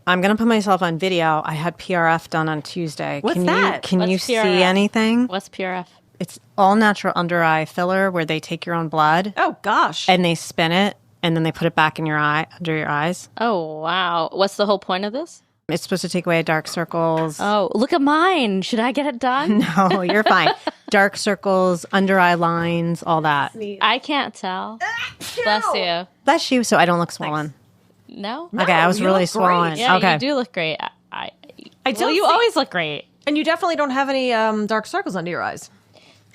I'm going to put myself on video. I had PRF done on Tuesday. What's that? Can you What's see PRF? anything? What's PRF? It's all natural under eye filler where they take your own blood Oh, gosh. and they spin it and then they put it back in your eye, under your eyes. Oh, wow. What's the whole point of this? It's supposed to take away dark circles. Oh, look at mine. Should I get it done? No, you're fine. Dark circles, under eye lines, all that. I can't tell. Bless you. Bless you, so I don't look swollen. No? Okay, I was you really look great. swollen. Yeah, okay. you do look great. I Well, don't you think- always look great. And you definitely don't have any dark circles under your eyes.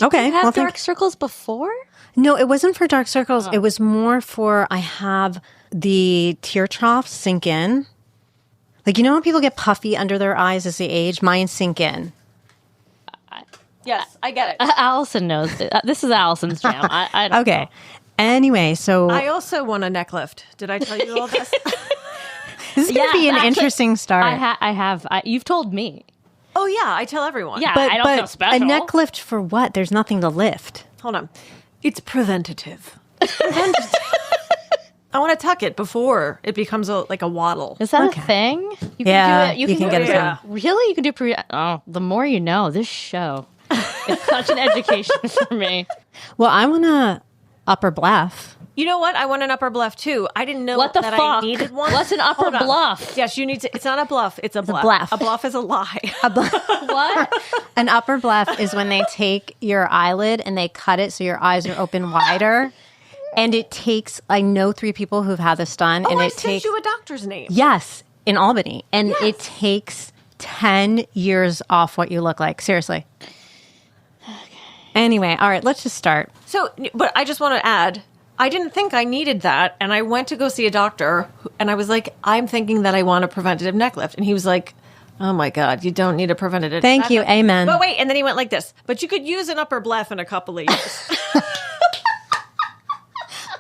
Okay. You have well, dark circles before? No, it wasn't for dark circles. It was more for I have the tear troughs sink in. Like, you know when people get puffy under their eyes as they age? Mine sink in. Yes, I get it. Allison knows. This is Allison's jam. I don't Okay. Anyway, so I also want a neck lift. Did I tell you all this? this is going to be an actually, interesting start. I have. You've told me. Oh, yeah, I tell everyone. Yeah, I don't feel special. a neck lift for what? There's nothing to lift. Hold on. It's preventative. I want to tuck it before it becomes like a waddle. Is that a thing? You Yeah, can do it. you can get it done. Really? You can do the more you know. This show is such an education for me. Well, I want to upper bluff. You know what? I want an upper bluff too. I didn't know What the that I fuck? needed one. What's an upper Hold on. bluff? Yes, you need to. It's not a bluff. It's a bluff. bluff. A bluff is a lie. What? An upper bluff is when they take your eyelid and they cut it so your eyes are open wider. And it takes, I know 3 people who've had this done. Oh, and I it sent takes, you a doctor's name. yes, in Albany. And it takes 10 years off what you look like. Seriously. Anyway, all right, let's just start. So, but I just want to add, I didn't think I needed that. And I went to go see a doctor and I was like, I'm thinking that I want a preventative neck lift. And he was like, oh my God, you don't need a preventative Thank neck you. lift. Amen. But wait, and then he went like this, but you could use an upper bluff in a couple of years.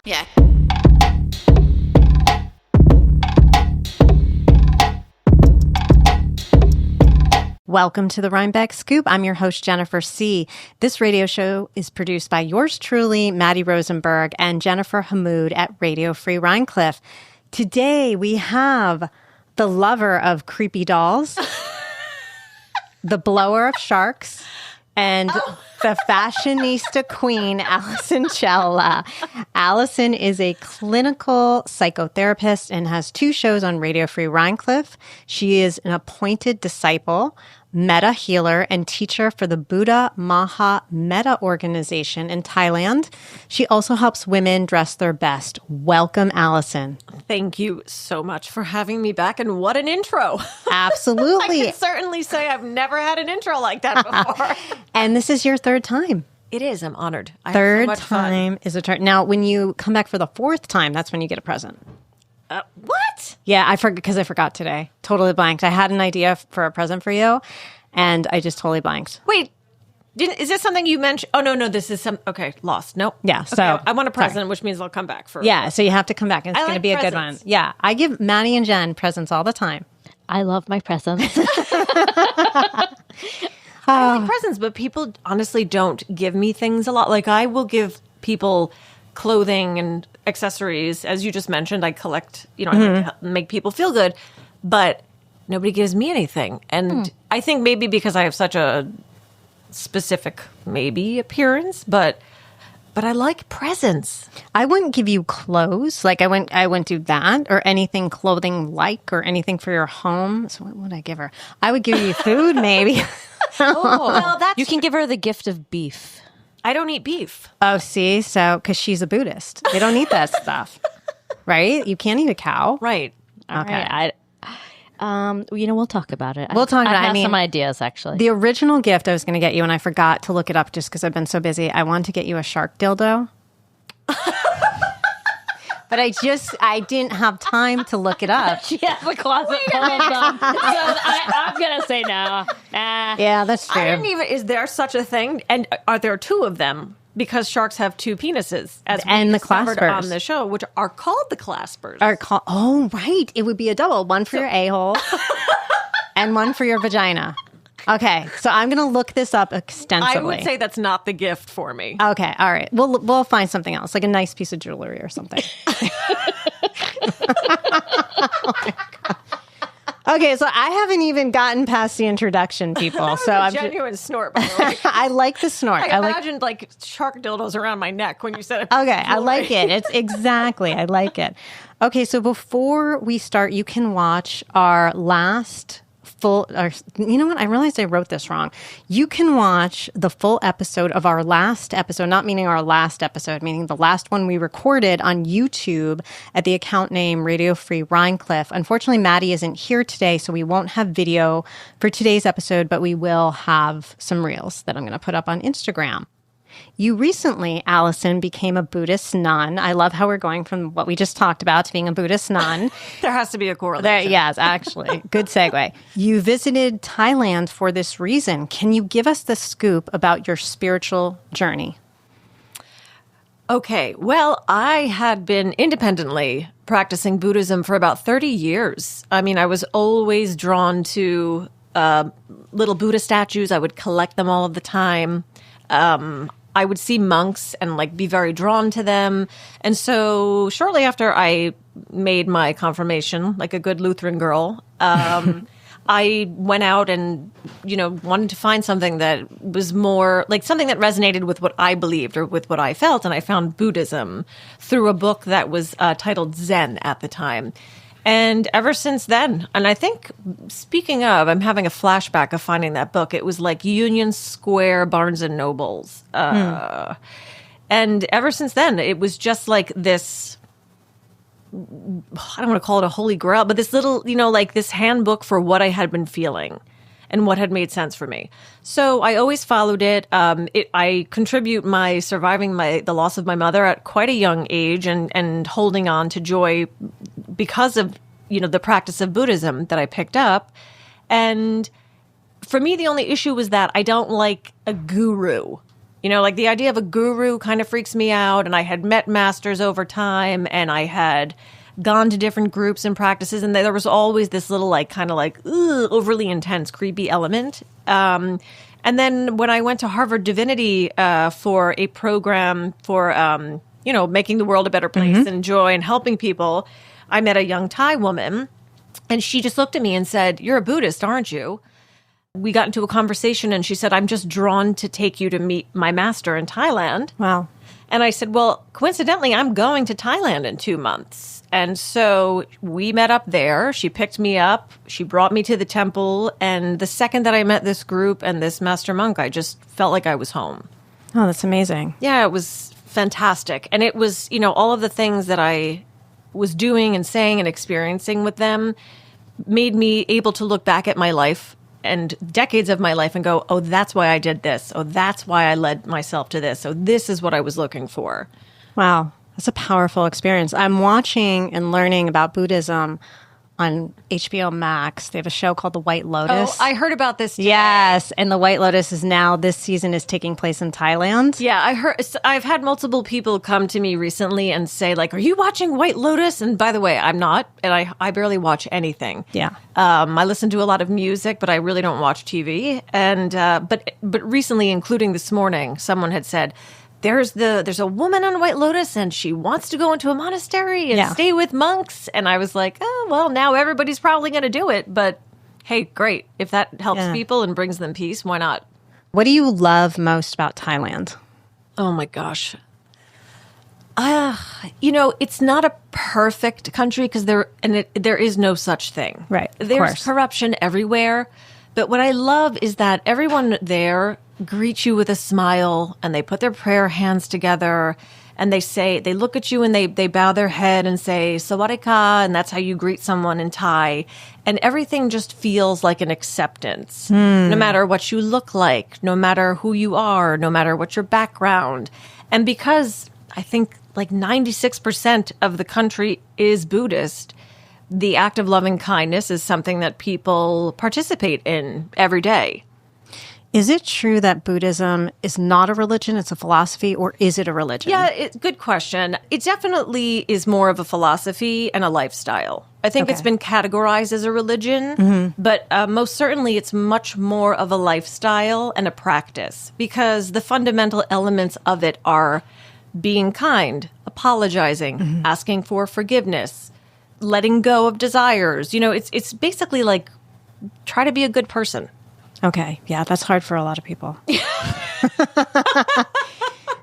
Yeah. Welcome to the Rhinebeck Scoop. I'm your host, Jennifer C. This radio show is produced by yours truly, Matty Rosenberg, and Jennifer Hammoud at Radio Free Rhinecliff. Today, we have the lover of creepy dolls, the blower of sharks, and the fashionista queen, Allison Chawla. Allison is a clinical psychotherapist and has 2 shows on Radio Free Rhinecliff. She is an appointed disciple, meta healer, and teacher for the Buddha Maha Meta organization in Thailand. She also helps women dress their best. Welcome, Allison. Thank you so much for having me back. And what an intro. Absolutely. I can certainly say I've never had an intro like that before. And this is your 3rd time. It is. I'm honored. I have Third so much fun. time is a turn. Now, when you come back for the 4th time, that's when you get a present. What? Yeah, I forgot because I forgot today. Totally blanked. I had an idea for a present for you, and I just totally blanked. Wait. Is this something you mentioned? Oh, no. This is some. Okay. Lost. Nope. Yeah, Okay, so- I want a present, sorry. which means I'll come back for. Yeah, so you have to come back, and it's I going to like be a good presents. one. Yeah, I give Matty and Jen presents all the time. I love my presents. I like presents, but people honestly don't give me things a lot. Like I will give people clothing and accessories, as you just mentioned. I collect, I like to make people feel good, but nobody gives me anything. And I think maybe because I have such a specific maybe appearance, but I like presents. I wouldn't give you clothes. Like I wouldn't do that or anything clothing like or anything for your home. So what would I give her? I would give you food maybe. Oh, well, that's You can give her the gift of beef. I don't eat beef. Oh, see? So, because she's a Buddhist. They don't eat that stuff. Right? You can't eat a cow. Right. Okay. We'll talk about it. We'll talk about it. I have I mean, some ideas, actually. The original gift I was going to get you, and I forgot to look it up just because I've been so busy. I wanted to get you a shark dildo. But I didn't have time to look it up. She has a closet full of them. So I'm going to say no. Yeah, that's true. I didn't even. Is there such a thing? And are there 2 of them? Because sharks have 2 penises, as we And the discovered claspers. on the show, which are called the claspers. Oh, right. It would be a double. One for your a-hole and one for your vagina. Okay, so I'm going to look this up extensively. I would say that's not the gift for me. Okay, all right. We'll find something else, like a nice piece of jewelry or something. Okay, so I haven't even gotten past the introduction, people. So I'm genuine snort, by the way. I like the snort. I imagined like shark dildos around my neck when you said it. Okay, I like it. It's exactly. I like it. Okay, so before we start, you can watch our last you know what? I realized I wrote this wrong. You can watch the full episode of our last episode, not meaning our last episode, meaning the last one we recorded on YouTube at the account name Radio Free Rhinecliff. Unfortunately, Matty isn't here today, so we won't have video for today's episode, but we will have some reels that I'm going to put up on Instagram. You recently, Allison, became a Buddhist nun. I love how we're going from what we just talked about to being a Buddhist nun. There has to be a correlation. Yes, actually. Good segue. You visited Thailand for this reason. Can you give us the scoop about your spiritual journey? Okay, well, I had been independently practicing Buddhism for about 30 years. I mean, I was always drawn to little Buddha statues. I would collect them all of the time. I would see monks and like be very drawn to them. And so shortly after I made my confirmation, like a good Lutheran girl, I went out and, wanted to find something that was more like something that resonated with what I believed or with what I felt. And I found Buddhism through a book that was titled Zen at the time. And ever since then, and I think, speaking of, I'm having a flashback of finding that book. It was like Union Square, Barnes and Nobles. And ever since then, it was just like this, I don't want to call it a holy grail, but this little, like this handbook for what I had been feeling and what had made sense for me. So I always followed it. I contribute my surviving the loss of my mother at quite a young age and holding on to joy because of, the practice of Buddhism that I picked up. And for me, the only issue was that I don't like a guru. Like the idea of a guru kind of freaks me out. And I had met masters over time and I had gone to different groups and practices. And there was always this little overly intense, creepy element. And then when I went to Harvard Divinity for a program for, making the world a better place and joy and helping people, I met a young Thai woman and she just looked at me and said, "You're a Buddhist, aren't you?" We got into a conversation and she said, "I'm just drawn to take you to meet my master in Thailand." Wow. And I said, "Well, coincidentally, I'm going to Thailand in 2 months." And so we met up there. She picked me up. She brought me to the temple. And the second that I met this group and this master monk, I just felt like I was home. Oh, that's amazing. Yeah, it was fantastic. And it was, all of the things that I was doing and saying and experiencing with them made me able to look back at my life and decades of my life and go, oh, that's why I did this. Oh, that's why I led myself to this. So this is what I was looking for. Wow. That's a powerful experience. I'm watching and learning about Buddhism on HBO Max. They have a show called The White Lotus. Oh, I heard about this today. Yes, and The White Lotus is now, this season is taking place in Thailand. Yeah, I've had multiple people come to me recently and say, like, "Are you watching White Lotus?" And by the way, I'm not, and I barely watch anything. Yeah. I listen to a lot of music, but I really don't watch TV. And but recently, including this morning, someone had said, There's a woman on White Lotus and she wants to go into a monastery and stay with monks. And I was like, oh, well, now everybody's probably going to do it. But hey, great. If that helps people and brings them peace, why not? What do you love most about Thailand? Oh, my gosh. It's not a perfect country because there is no such thing. Right. There's corruption everywhere. But what I love is that everyone there greet you with a smile and they put their prayer hands together and they look at you and they bow their head and say sawadee-ka, and that's how you greet someone in Thai. And everything just feels like an acceptance, no matter what you look like, no matter who you are, no matter what your background. And because I think like 96% of the country is Buddhist, the act of loving kindness is something that people participate in every day. Is it true that Buddhism is not a religion, it's a philosophy, or is it a religion? Yeah, good question. It definitely is more of a philosophy and a lifestyle. I think it's been categorized as a religion, but most certainly it's much more of a lifestyle and a practice because the fundamental elements of it are being kind, apologizing, asking for forgiveness, letting go of desires. It's basically like try to be a good person. Okay. Yeah, that's hard for a lot of people.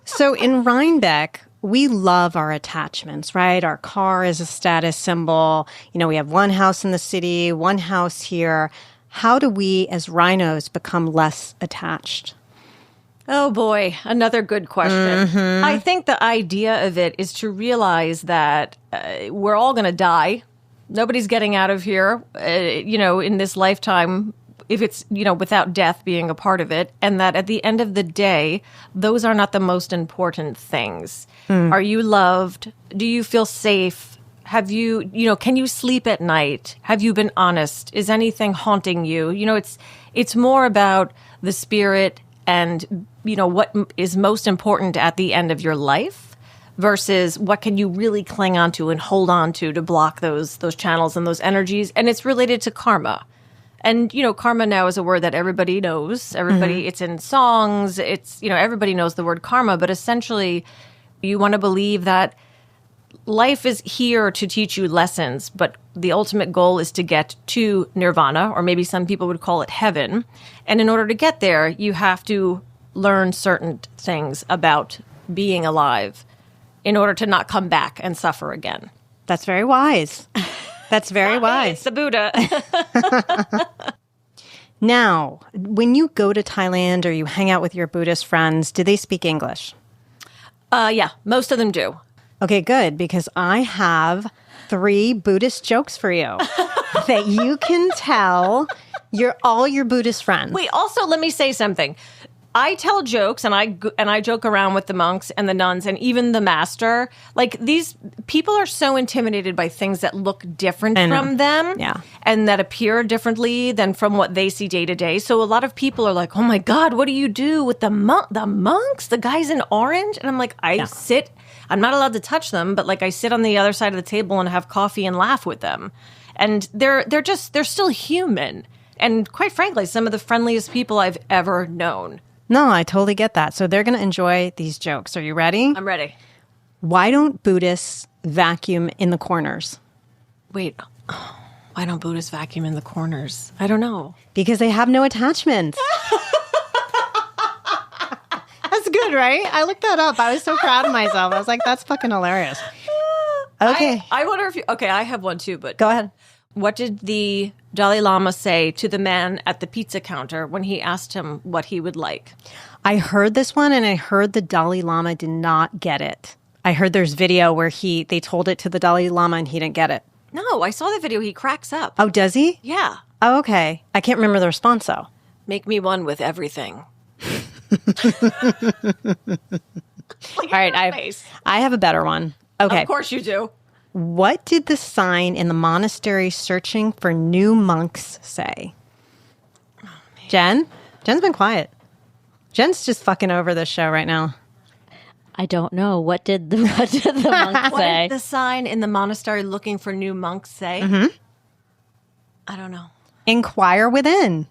So in Rhinebeck, we love our attachments, right? Our car is a status symbol. We have one house in the city, one house here. How do we as rhinos become less attached? Oh boy, another good question. Mm-hmm. I think the idea of it is to realize that we're all going to die. Nobody's getting out of here, in this lifetime, if it's, without death being a part of it. And that at the end of the day, those are not the most important things. Are you loved? Do you feel safe? Have you, can you sleep at night? Have you been honest? Is anything haunting you? It's more about the spirit and, what is most important at the end of your life versus what can you really cling on to and hold on to block those channels and those energies. And it's related to karma. And, karma now is a word that everybody knows. Everybody, It's in songs. It's, everybody knows the word karma. But essentially, you want to believe that life is here to teach you lessons, but the ultimate goal is to get to nirvana, or maybe some people would call it heaven. And in order to get there, you have to learn certain things about being alive in order to not come back and suffer again. That's very wise. That's very wise. It's the Buddha. Now, when you go to Thailand or you hang out with your Buddhist friends, do they speak English? Yeah, most of them do. Okay, good, because I have 3 Buddhist jokes for you that you can tell all your Buddhist friends. Wait, also, let me say something. I tell jokes and I joke around with the monks and the nuns and even the master. Like, these people are so intimidated by things that look different from them, and that appear differently than from what they see day to day. So a lot of people are like, "Oh my God, what do you do with the monks, the guys in orange?" And I'm like, sit. I'm not allowed to touch them, but like I sit on the other side of the table and have coffee and laugh with them, and they're still human, and quite frankly, some of the friendliest people I've ever known. No, I totally get that. So they're going to enjoy these jokes. Are you ready? I'm ready. Why don't Buddhists vacuum in the corners? Wait, why don't Buddhists vacuum in the corners? I don't know. Because they have no attachments. That's good, right? I looked that up. I was so proud of myself. I was like, that's fucking hilarious. Okay. I wonder if you... Okay, I have one too, but... Go ahead. What did the Dalai Lama say to the man at the pizza counter when he asked him what he would like? I heard this one, and I heard the Dalai Lama did not get it. I heard there's video where they told it to the Dalai Lama and he didn't get it. No, I saw the video. He cracks up. Oh, does he? Yeah. Oh, okay. I can't remember the response, though. Make me one with everything. All right, I have a better one. Okay. Of course you do. What did the sign in the monastery searching for new monks say? Oh, Jen? Jen's been quiet. Jen's just fucking over this show right now. I don't know. What did the monk say? What did the sign in the monastery looking for new monks say? Mm-hmm. I don't know. Inquire within.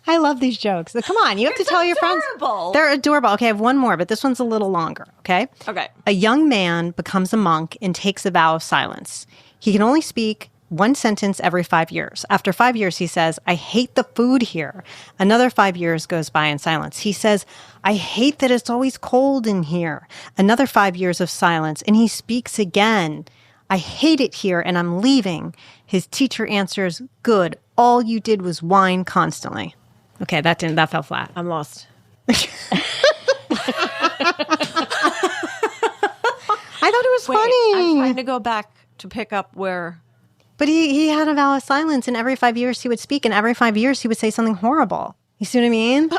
I love these jokes. Come on, you have to tell your friends. They're adorable. Okay, I have one more, but this one's a little longer, okay? Okay. A young man becomes a monk and takes a vow of silence. He can only speak one sentence every 5 years. After 5 years, he says, "I hate the food here." Another 5 years goes by in silence. He says, "I hate that it's always cold in here." Another 5 years of silence, and he speaks again. "I hate it here, and I'm leaving." His teacher answers, "Good. All you did was whine constantly." Okay, that fell flat. I'm lost. I thought it was funny. I'm trying to go back to pick up where... But he had a vow of silence, and every 5 years he would speak, and every 5 years he would say something horrible. You see what I mean?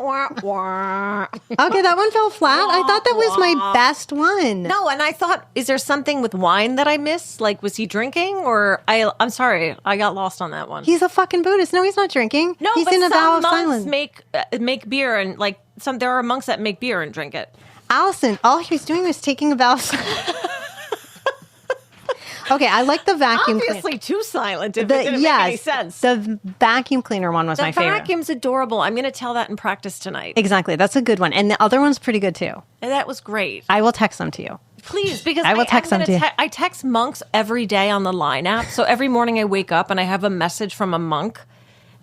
Okay, that one fell flat. I thought that was my best one. No, and I thought, is there something with wine that I missed? Like, was he drinking? Or I'm sorry, I got lost on that one. He's a fucking Buddhist. No, he's not drinking. No, he's but in a vow of some silence. monks make beer, and like there are monks that make beer and drink it. Allison, all he was doing was taking a vow of silence. Okay, I like the vacuum cleaner. Obviously too silent if it didn't make any sense. The vacuum cleaner one was my favorite. The vacuum's adorable. I'm going to tell that in practice tonight. Exactly. That's a good one. And the other one's pretty good too. And that was great. I will text them to you. Please, because I will text them to you. I text monks every day on the Line app. So every morning I wake up and I have a message from a monk,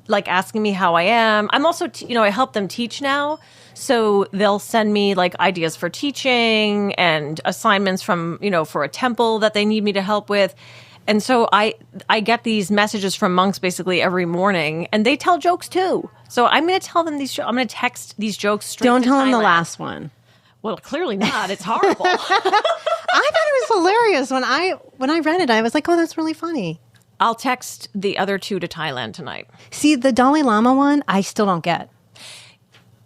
like asking me how I am. I'm also, I help them teach now. So they'll send me like ideas for teaching and assignments from, for a temple that they need me to help with. And so I get these messages from monks basically every morning, and they tell jokes too. So I'm going to tell them I'm going to text these jokes straight Don't to tell them the Thailand. last one. Well, clearly not. It's horrible. I thought it was hilarious when I read it. I was like, oh, that's really funny. I'll text the other 2 to Thailand tonight. See, the Dalai Lama one, I still don't get.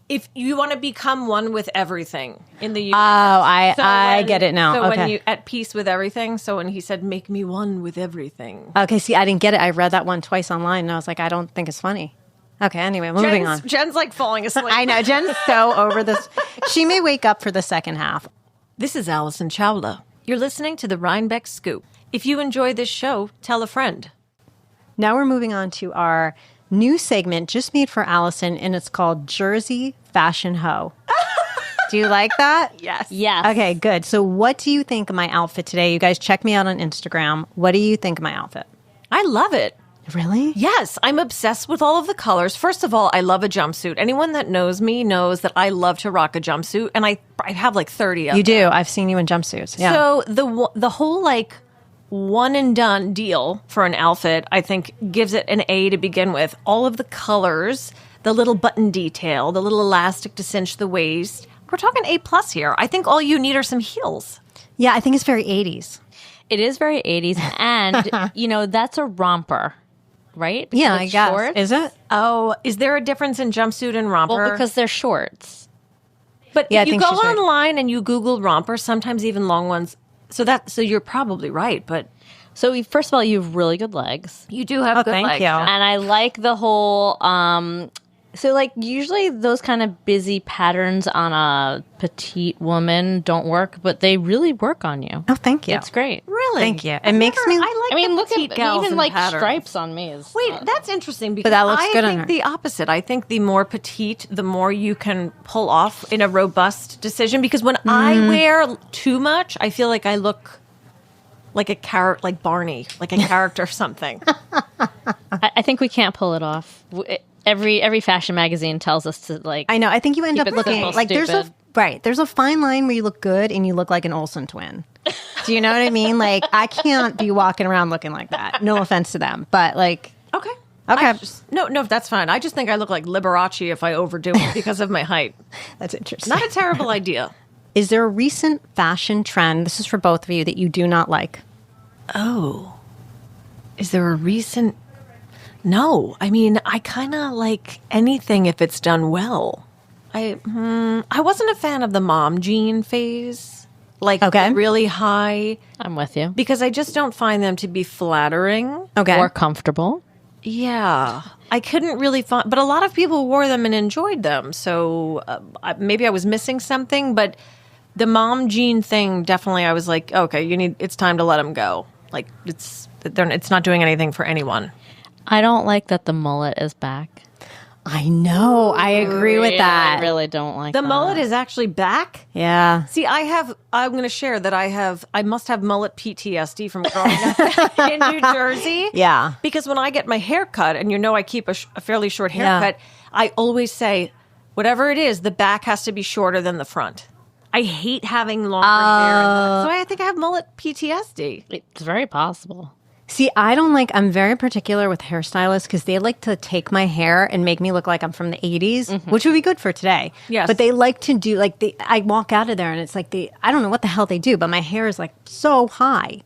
If you want to become one with everything in the Oh, universe. I get it now. So Okay. when you at peace with everything. So when he said, make me one with everything. Okay, see, I didn't get it. I read that one twice online, and I was like, I don't think it's funny. Okay, anyway, moving on. Jen's like falling asleep. I know, Jen's so over this. She may wake up for the second half. This is Allison Chawla. You're listening to the Rhinebeck Scoop. If you enjoy this show, tell a friend. Now we're moving on to our new segment just made for Allison, and it's called Jersey Fashion Hoe. Do you like that? Yes. Yes. Okay, good. So what do you think of my outfit today? You guys check me out on Instagram. What do you think of my outfit? I love it. Really? Yes, I'm obsessed with all of the colors. First of all, I love a jumpsuit. Anyone that knows me knows that I love to rock a jumpsuit, and I have like 30 of You them. do. I've seen you in jumpsuits. Yeah. So the whole like one and done deal for an outfit, I think, gives it an A to begin with. All of the colors, the little button detail, the little elastic to cinch the waist. We're talking A+ here. I think all you need are some heels. Yeah, I think it's very 80s. It is very 80s. And, that's a romper, right? Because Yeah, I it's guess. shorts. Is it? Oh, is there a difference in jumpsuit and romper? Well, because they're shorts. but Yeah, I if you think go she's right. online and you Google romper, sometimes even long ones. So you're probably right, but So, first of all, you have really good legs. you do have good thank legs. you. And I like the whole, so like usually those kind of busy patterns on a petite woman don't work, but they really work on you. Oh, thank you. It's great. Really? Thank you. It makes me- I like the Look petite at gals even in like patterns. stripes on me. Is Wait, that's interesting because that looks I good on think her. the opposite. I think the more petite, the more you can pull off in a robust decision. Because when I wear too much, I feel like I look like a character, like Barney, like a character or something. I think we can't pull it off. Every fashion magazine tells us to like. I know. I think you end Keep up it looking simple, like there's stupid. there's a fine line where you look good and you look like an Olsen twin. Do you know what I mean? Like I can't be walking around looking like that. No offense to them, but like Okay. Okay. No, that's fine. I just think I look like Liberace if I overdo it because of my height. that's interesting. Not a terrible idea. Is there a recent fashion trend? This is for both of you that you do not like. Oh. Is there a recent... No. I mean, I kind of like anything if it's done well. I wasn't a fan of the mom jean phase. Like Okay. really high. I'm with you. Because I just don't find them to be flattering. Okay. More comfortable. Yeah. I couldn't really find... But a lot of people wore them and enjoyed them. So maybe I was missing something. But the mom jean thing, definitely I was like, okay, it's time to let them go. Like, it's not doing anything for anyone. I don't like that the mullet is back. I know. I agree with that. I really don't like The that. mullet is actually back. Yeah. See, I'm going to share that I must have mullet PTSD from growing up in New Jersey. Yeah. Because when I get my hair cut, and I keep a fairly short haircut, I always say, whatever it is, the back has to be shorter than the front. I hate having longer hair. So I think I have mullet PTSD. It's very possible. See, I'm very particular with hairstylists because they like to take my hair and make me look like I'm from the 80s, which would be good for today. Yes. But they like to do, I walk out of there and it's like I don't know what the hell they do, but my hair is like so high.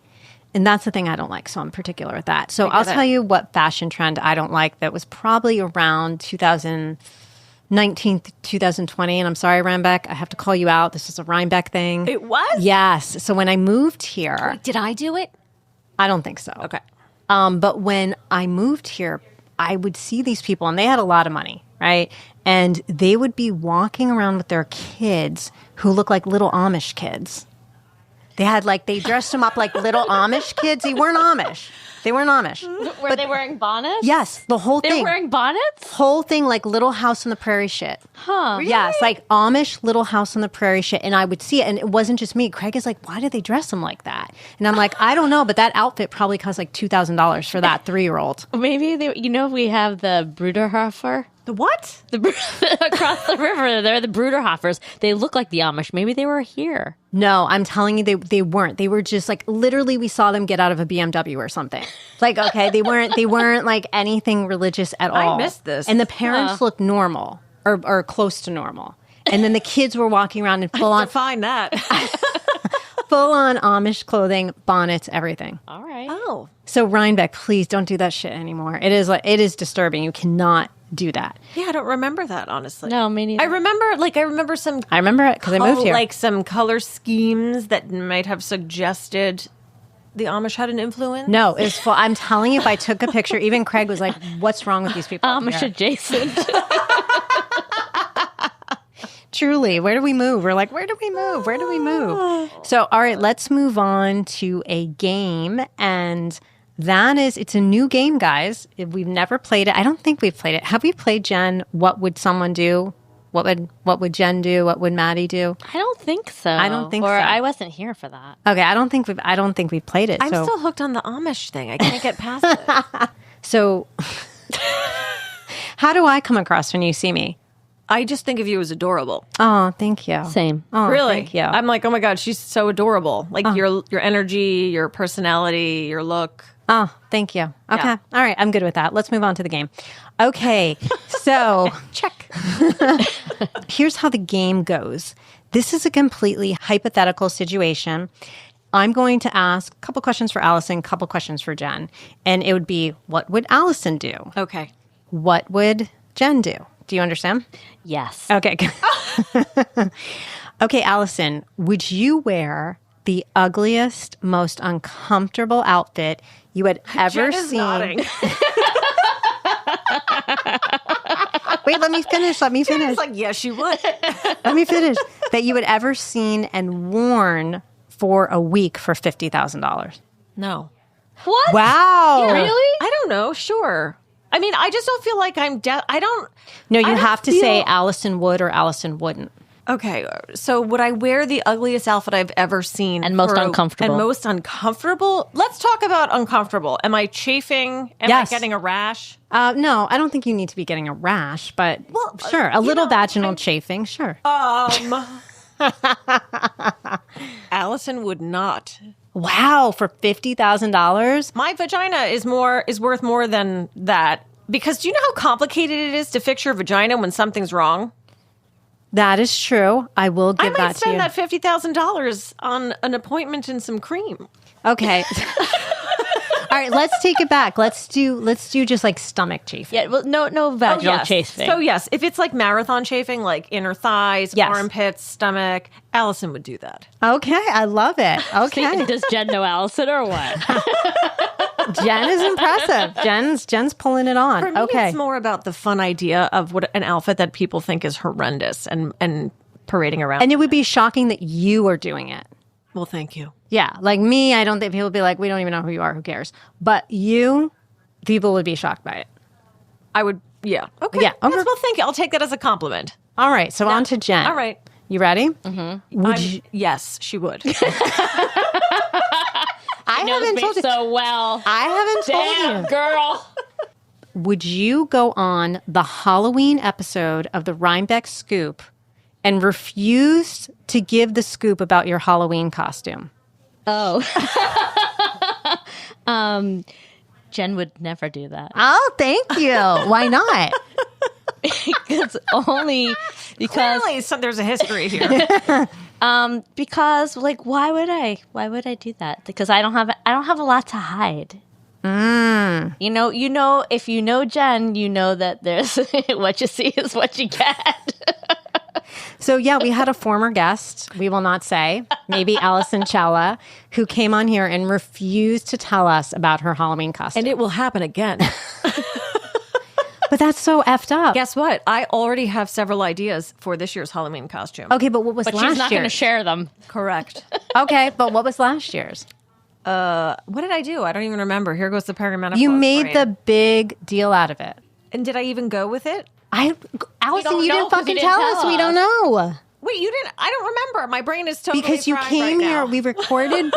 And that's the thing I don't like. So I'm particular with that. So I'll tell you what fashion trend I don't like that was probably around 2019, 2020. And I'm sorry, Rhinebeck, I have to call you out. This is a Rhinebeck thing. It was? Yes. So when I moved here, Did I do it? I don't think so. Okay. But when I moved here, I would see these people, and they had a lot of money, right? And they would be walking around with their kids who look like little Amish kids. They had they dressed them up like little Amish kids. They weren't Amish. Were they wearing bonnets? Yes, the whole They thing. were wearing bonnets? Whole thing like Little House on the Prairie shit. Huh. Yes, like Amish Little House on the Prairie shit. And I would see it, and it wasn't just me. Craig is like, why did they dress them like that? And I'm like, I don't know, but that outfit probably cost like $2,000 for that 3-year-old. Maybe we have the Bruderhofer. The what? Across the river, they're the Bruderhofers. They look like the Amish. Maybe they were here. No, I'm telling you, they weren't. They were just like literally we saw them get out of a BMW or something. Like, okay, they weren't like anything religious at all. I missed this. And the parents looked normal or close to normal. And then the kids were walking around in full on Amish clothing, bonnets, everything. All right. Oh. So Rhinebeck, please don't do that shit anymore. It is disturbing. You cannot do that. Yeah, I don't remember that, honestly. No, me neither. I remember some... I remember it because I moved here. Like some color schemes that might have suggested the Amish had an influence. No, it's full. I'm telling you, if I took a picture, even Craig was like, what's wrong with these people? Amish adjacent. Truly, where do we move? We're like, where do we move? Where do we move? So, all right, let's move on to a game. And that is, it's a new game, guys. We've never played it. I don't think we've played it. Have we played, Jen? What would someone do? What would Jen do? What would Maddie do? I don't think so. I don't think so. Or I wasn't here for that. Okay, I don't think we've played it. I'm still hooked on the Amish thing. I can't get past it. So, how do I come across when you see me? I just think of you as adorable. Oh, thank you. Same. Oh, Really? Thank you. I'm like, oh my God, she's so adorable. Like your energy, your personality, your look. Oh, thank you. Okay. Yeah. All right. I'm good with that. Let's move on to the game. Okay. So, Check. here's how the game goes. This is a completely hypothetical situation. I'm going to ask a couple questions for Allison, a couple questions for Jen. And it would be, what would Allison do? Okay. What would Jen do? Do you understand? Yes. Okay. Okay, Allison, would you wear the ugliest, most uncomfortable outfit you had ever Jen is seen? nodding. Wait, let me finish. It's like, yes, you would. Let me finish. That you had ever seen and worn for a week for $50,000. No. What? Wow. Really? I don't know. Sure. I mean, I just don't feel like I don't. No, you I don't have to feel- say Allison would or Allison wouldn't. Okay, so would I wear the ugliest outfit I've ever seen? And most uncomfortable. And most uncomfortable? Let's talk about uncomfortable. Am I chafing? Am Yes. I getting a rash? No, I don't think you need to be getting a rash, but sure, a little vaginal chafing, sure. Allison would not. Wow, for $50,000? My vagina is worth more than that. Because do you know how complicated it is to fix your vagina when something's wrong? That is true. I will I give might that to spend you. that $50,000 on an appointment and some cream. Okay. All right, let's take it back. Let's do just like stomach chafing. Yeah. Well, no vaginal Yes. chafing. So yes, if it's like marathon chafing, like inner thighs, Yes. armpits, stomach, Allison would do that. Okay, I love it. Okay. Does Jen know Allison or what? Jen is impressive. Jen's pulling it on. For me, Okay. it's more about the fun idea of what an outfit that people think is horrendous and parading around. And it would be shocking that you are doing it. Well, thank you. Yeah, like me, I don't think people would be like, we don't even know who you are. Who cares? But you, people would be shocked by it. I would, yeah. Okay. Yeah, okay. Yes, well, thank you. I'll take that as a compliment. All right, so on to Jen. All right. You ready? Mm-hmm. Yes, she would. I haven't told you. so well. I haven't told you. Girl. Would you go on the Halloween episode of the Rhinebeck Scoop and refuse to give the scoop about your Halloween costume? Oh. Jen would never do that. Oh, thank you. Why not? Because Clearly, there's a history here. because like why would I do that? Because I don't have a lot to hide. You know, if you know Jen, you know that there's what you see is what you get. So, yeah, we had a former guest, we will not say, maybe Allison Chawla, who came on here and refused to tell us about her Halloween costume. And it will happen again. But that's so effed up. Guess what? I already have several ideas for this year's Halloween costume. Okay, but what was But last she's not year? going to share them. Correct. Okay, but what was last year's? What did I do? I don't even remember. Here goes the perimenopause. You made brain. the big deal out of it. And did I even go with it? Allison, don't you know didn't 'cause fucking you didn't tell tell us. We us. don't know. Wait, you didn't? I don't remember. My brain is totally Because you fried came right here, now. we recorded.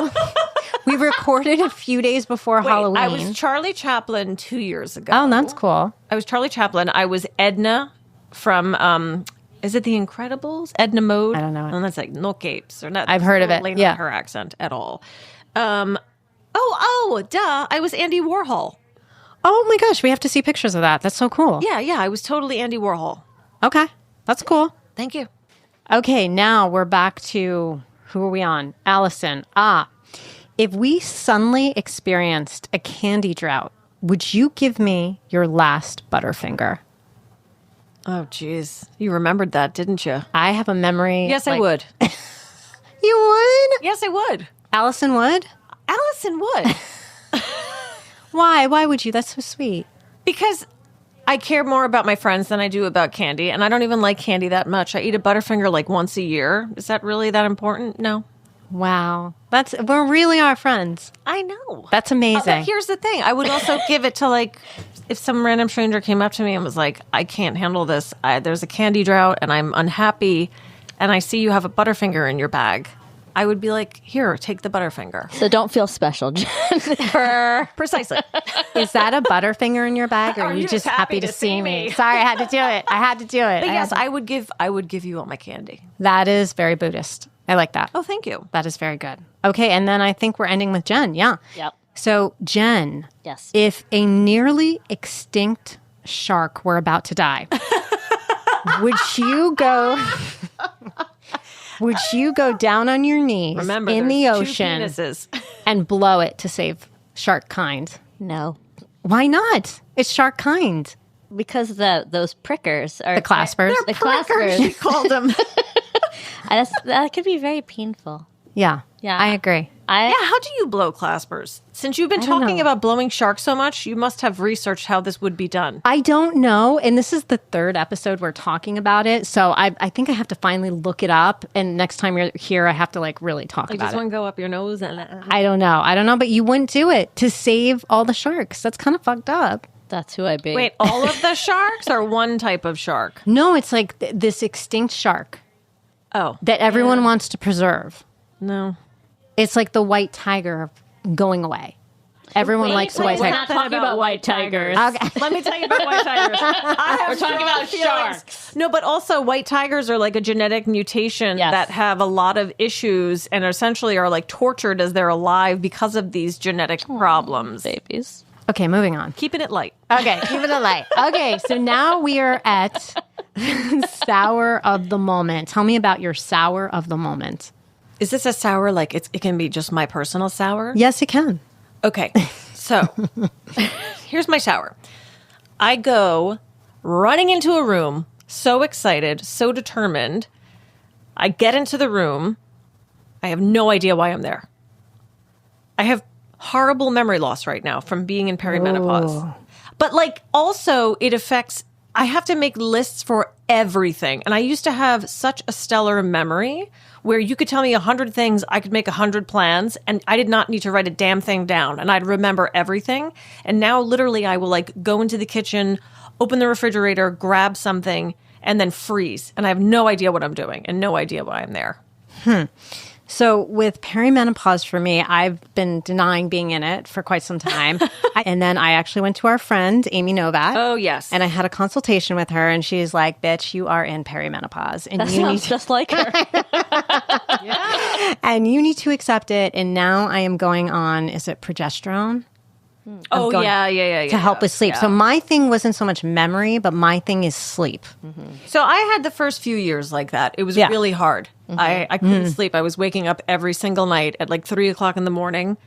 We recorded a few days before Wait, Halloween. I was Charlie Chaplin 2 years ago. Oh, that's cool. I was Charlie Chaplin. I was Edna from, is it The Incredibles? Edna Mode? I don't know it. And that's like no capes. Or not, I've heard of it, totally yeah. Not her accent at all. Duh. I was Andy Warhol. Oh my gosh, we have to see pictures of that. That's so cool. Yeah. I was totally Andy Warhol. Okay, that's cool. Thank you. Okay, now we're back to who are we on? Allison. If we suddenly experienced a candy drought, would you give me your last Butterfinger? Oh, geez. You remembered that, didn't you? I have a memory. Yes, I would. You would? Yes, I would. Allison would? Allison would. Why? Why would you? That's so sweet. Because I care more about my friends than I do about candy, and I don't even like candy that much. I eat a Butterfinger like once a year. Is that really that important? No. Wow. We really are friends. I know. That's amazing. But here's the thing. I would also give it to like, if some random stranger came up to me and was like, I can't handle this. There's a candy drought and I'm unhappy and I see you have a Butterfinger in your bag. I would be like, here, take the Butterfinger. So don't feel special, Jennifer. Precisely. Is that a Butterfinger in your bag, or Are are you you just just happy to see me? Sorry, I had to do it. But yes, I would give you all my candy. That is very Buddhist. I like that. Oh, thank you. That is very good. Okay, and then I think we're ending with Jen. Yeah. Yep. So, Jen, Yes. if a nearly extinct shark were about to die, would you go? Would you go down on your knees Remember, in the there's ocean 2 penises. and blow it to save shark kind? No. Why not? It's shark kind. Because those prickers are The claspers. The claspers. She called them. That could be very painful. Yeah. Yeah. I agree. Yeah, how do you blow claspers? Since you've been don't talking know. about blowing sharks so much, you must have researched how this would be done. I don't know. And this is the 3rd episode we're talking about it. So I think I have to finally look it up. And next time you're here, I have to like really talk Like, about does it. one go up your nose? And I don't know. But you wouldn't do it to save all the sharks. That's kind of fucked up. That's who I be. Wait, all of the sharks or one type of shark? No, it's like this extinct shark Oh, that everyone wants to preserve. no. It's like the white tiger going away. Everyone likes the white we're tiger. not talking about white tigers. Okay. Let me tell you about white tigers. We're talking about sharks. No, but also white tigers are like a genetic mutation Yes. that have a lot of issues and essentially are like tortured as they're alive because of these genetic problems. Babies. Okay, moving on. Keeping it light. Okay, keep it a light. Okay, so now we are at sour of the moment. Tell me about your sour of the moment. Is this a sour? Like it can be just my personal sour? Yes, it can. Okay, so here's my sour. I go running into a room, so excited, so determined. I get into the room. I have no idea why I'm there. I have horrible memory loss right now from being in perimenopause. But like also it affects, I have to make lists for everything. And I used to have such a stellar memory where you could tell me 100 things, I could make 100 plans, and I did not need to write a damn thing down, and I'd remember everything. And now literally I will like go into the kitchen, open the refrigerator, grab something, and then freeze. And I have no idea what I'm doing and no idea why I'm there. So with perimenopause for me, I've been denying being in it for quite some time. And then I actually went to our friend, Amy Novak. Oh, yes. And I had a consultation with her, and she's like, bitch, you are in perimenopause. And That you need sounds just like her. and you need to accept it. And now I am going on, is it progesterone? Oh, going yeah. To help with sleep. Yeah. So my thing wasn't so much memory, but my thing is sleep. So I had the first few years like that. It was Yeah. really hard. I couldn't sleep. I was waking up every single night at like 3:00 in the morning.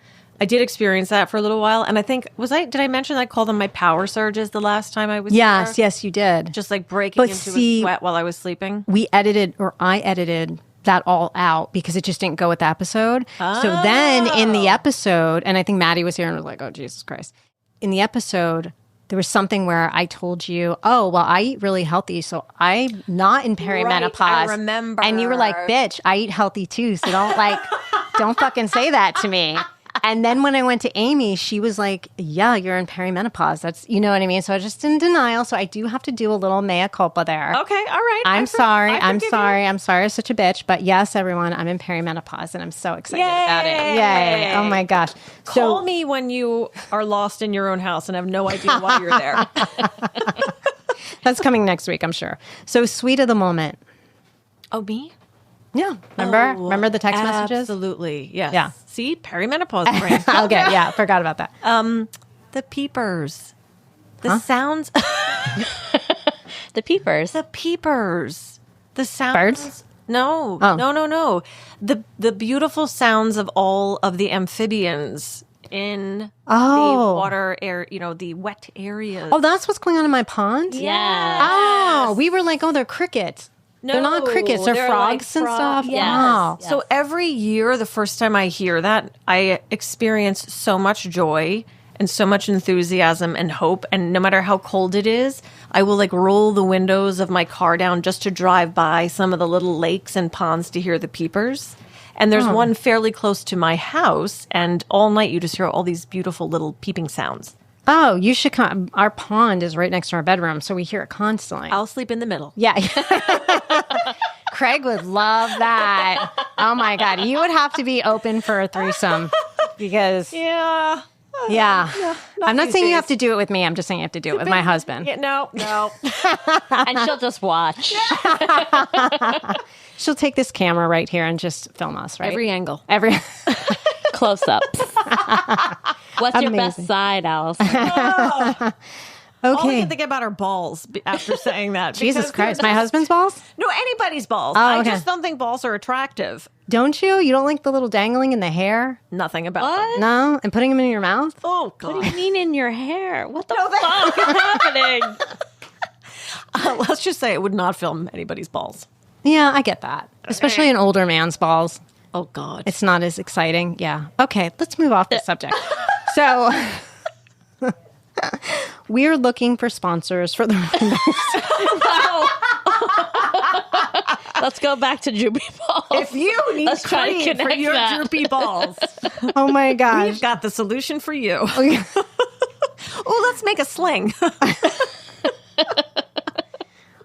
I did experience that for a little while. And I think, did I mention I called them my power surges the last time I was Yes, here? yes, you did. Just like breaking But into see- a sweat while I was sleeping. I edited that all out because it just didn't go with the episode. So then in the episode, and I think Matty was here and was like, oh, Jesus Christ. In the episode, there was something where I told you, oh, well, I eat really healthy, so I'm not in perimenopause. I remember. And you were like, bitch, I eat healthy too, so don't don't fucking say that to me. And then when I went to Amy, she was like, yeah, you're in perimenopause. That's, you know what I mean? So I was just in denial. So I do have to do a little mea culpa there. Okay, all right. I'm sorry. I'm forgive sorry. you. I'm sorry. I was such a bitch. But yes, everyone, I'm in perimenopause and I'm so excited about it. Yay. Oh my gosh. Call me when you are lost in your own house and have no idea why you're there. That's coming next week, I'm sure. So sweet of the moment. Oh, me? Yeah. Remember the text messages? Absolutely. Yes. Yeah. See, perimenopause brain. Okay. Yeah. Forgot about that. The peepers. The sounds. The peepers. The peepers. The sounds. Birds? No. Oh. No. The beautiful sounds of all of the amphibians in the water air, the wet areas. Oh, that's what's going on in my pond? Yeah. Oh, we were like, oh, they're crickets. They're not crickets. They're frogs like and stuff. Yes. Wow. Yes. So every year, the first time I hear that, I experience so much joy and so much enthusiasm and hope. And no matter how cold it is, I will like roll the windows of my car down just to drive by some of the little lakes and ponds to hear the peepers. And there's one fairly close to my house, and all night you just hear all these beautiful little peeping sounds. Oh, you should come. Our pond is right next to our bedroom, so we hear it constantly. I'll sleep in the middle. Yeah. Craig would love that. Oh my God. You would have to be open for a threesome because, Yeah. I'm not these saying you days. have to do it with me. I'm just saying you have to do it with my husband. Yeah, no. And she'll just watch. She'll take this camera right here and just film us, right? Every angle. Every Close-ups. What's your Amazing. best side, Allison? All I Okay. can think about are balls after saying that. Jesus because Christ. they're My just- husband's balls? No, anybody's balls. Oh, I okay. just don't think balls are attractive. Don't you? You don't like the little dangling in the hair? Nothing about What? them. No? And putting them in your mouth? Oh, What do God. you mean in your hair? What the fuck is happening? Let's just say it would not film anybody's balls. Yeah, I get that. Especially an older man's balls. Oh, God. It's not as exciting. Yeah. Okay, let's move off the subject. So we're looking for sponsors for the Let's go back to droopy balls. If you need Let's try to cream for connect your that. droopy balls, Oh my gosh. we've got the solution for you. Oh, yeah. Oh, let's make a sling.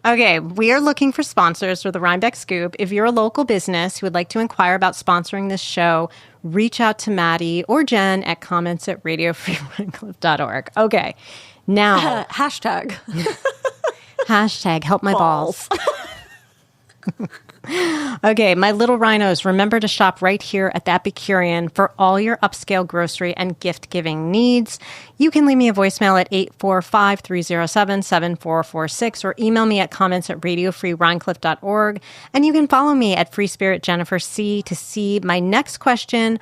Okay, we are looking for sponsors for the Rhinebeck Scoop. If you're a local business who would like to inquire about sponsoring this show, reach out to Matty or Jen at comments@radiofreerhincliffe.org. Okay, now Hashtag. hashtag help my balls. Okay, my little rhinos, remember to shop right here at the Epicurean for all your upscale grocery and gift-giving needs. You can leave me a voicemail at 845-307-7446 or email me at comments@radiofreerhincliffe.org. And you can follow me at Free Spirit Jennifer C to see my next question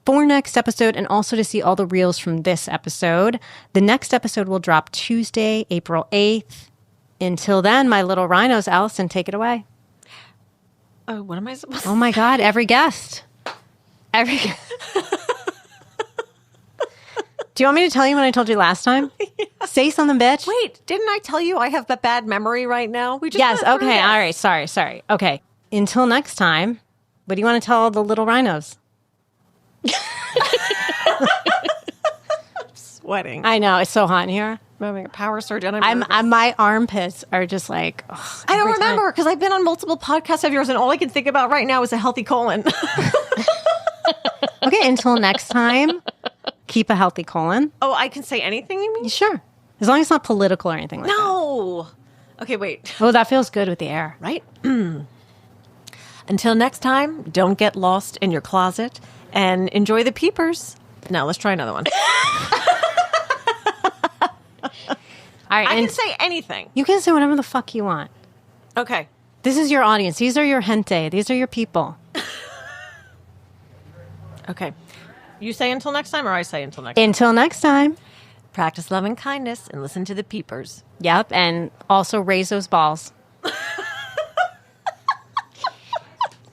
for next episode and also to see all the reels from this episode. The next episode will drop Tuesday, April 8th. Until then, my little rhinos, Allison, take it away. Oh, what am I supposed to Oh my God, every guest. Do you want me to tell you what I told you last time? Yeah. Say something, bitch. Wait, didn't I tell you I have a bad memory right now? We just Yes, went through okay, this. all right, sorry. Okay, until next time, what do you want to tell the little rhinos? Sweating. I know, it's so hot in here. I'm having a power surge. And My armpits are just like, ugh, I don't every time. remember because I've been on multiple podcasts of yours, and all I can think about right now is a healthy colon. Okay, until next time, keep a healthy colon. Oh, I can say anything, you mean? Sure. As long as it's not political or anything like that. No. Okay, wait. Oh, that feels good with the air. Right? Until next time, don't get lost in your closet and enjoy the peepers. Now, let's try another one. All right, I and can say anything. you can say whatever the fuck you want. Okay. This is your audience. These are your gente. These are your people. Okay. You say until next time, or I say until next time? Until next time. Practice love and kindness and listen to the peepers. Yep, and also raise those balls.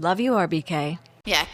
Love you, RBK. Yeah.